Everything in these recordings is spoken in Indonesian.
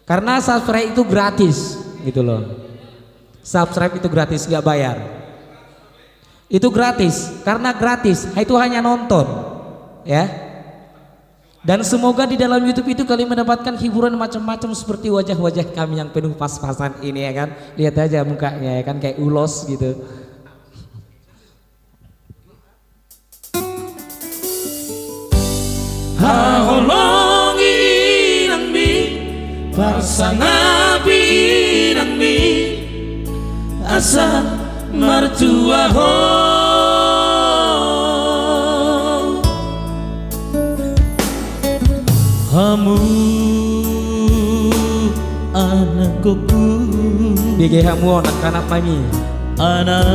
Karena subscribe itu gratis gitu loh. Subscribe itu gratis, nggak bayar. Itu gratis, karena gratis itu hanya nonton ya. Dan semoga di dalam YouTube itu kalian mendapatkan hiburan macam-macam seperti wajah-wajah kami yang penuh pas-pasan ini ya kan. Lihat aja mukanya ya kan, kayak ulos gitu. Haholongi nang mi parsangapi nang mi asa mertua ho hamu anakku BG hamu anak-anak kami anak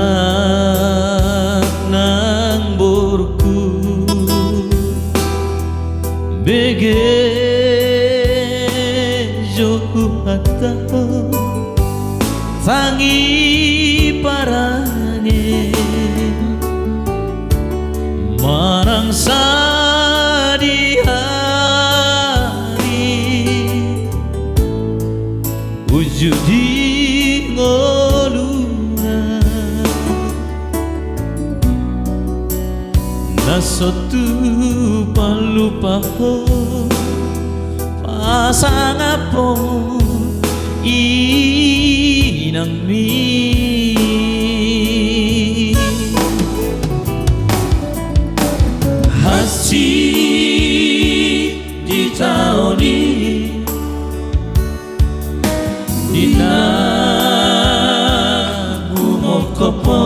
nang burku BG joku hata tangi parane marang sadi hari wujudi ngoluna nasotu palupaho pasangapo inang mi hasi di taoni dina bumokopo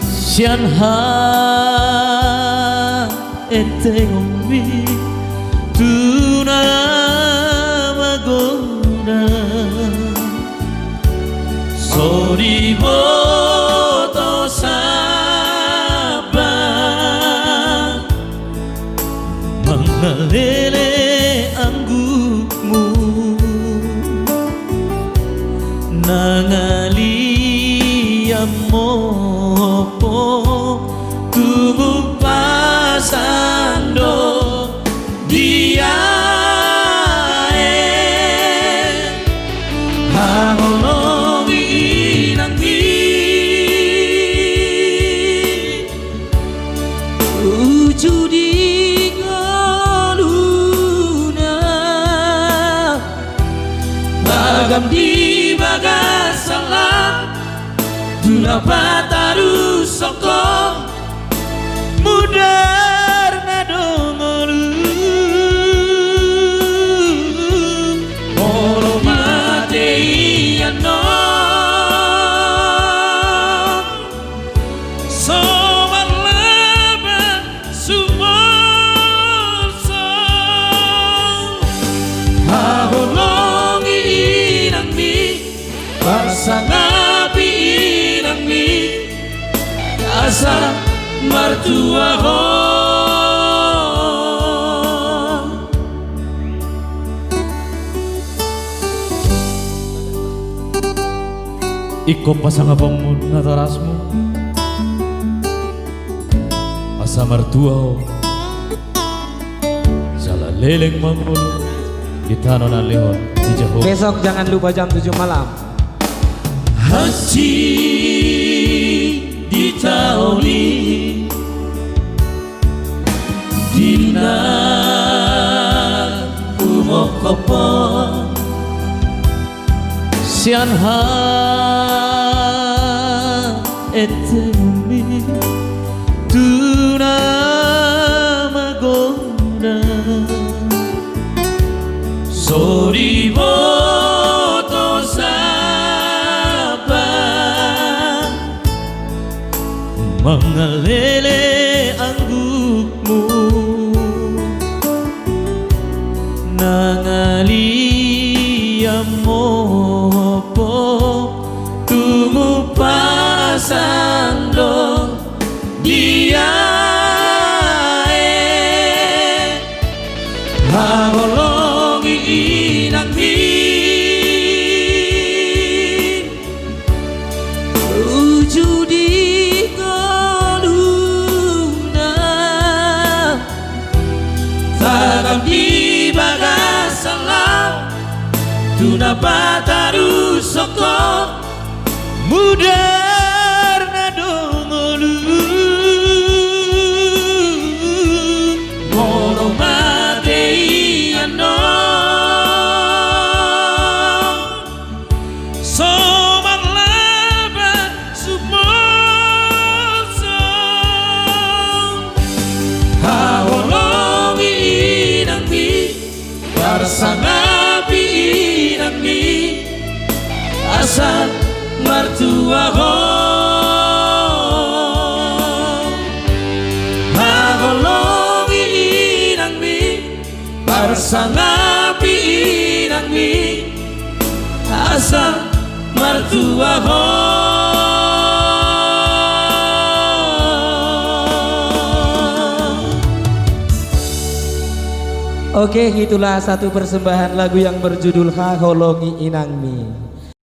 sian ha ete umbi tuna magona sori boto sabang mengalele anggumu nangali amopo tumu pasando dia haholongi nang mi ujudi ngaluna bagam di bagasalah duna pataru sokong mudar nadongolu moro matei ano soman laba sumorso haholongi inang mi pasangapi inang mi asa mertua ho iko pasangapammu natarasmu asa mertua ho salah leleng mamulu di tanah lehon di Jawa. Besok jangan lupa jam 7 malam. Haji di taoni dina umokopo sian ha etemi tuna magona sori boto sabang mengalele anggukmu nangali amopo tumu pasando dia haholongi inang mi ujudi ngaluna tagam di bagas Suna bataru soko mudar nadongolu Moro matei ando Somar laba sumoso Hawologi inang mi Barsangapi inang mi Asal mertua ho Hawologi inang mi Barsangapi inang mi Asal mertua ho Oke, itulah satu persembahan lagu yang berjudul Haholongi Inangmi.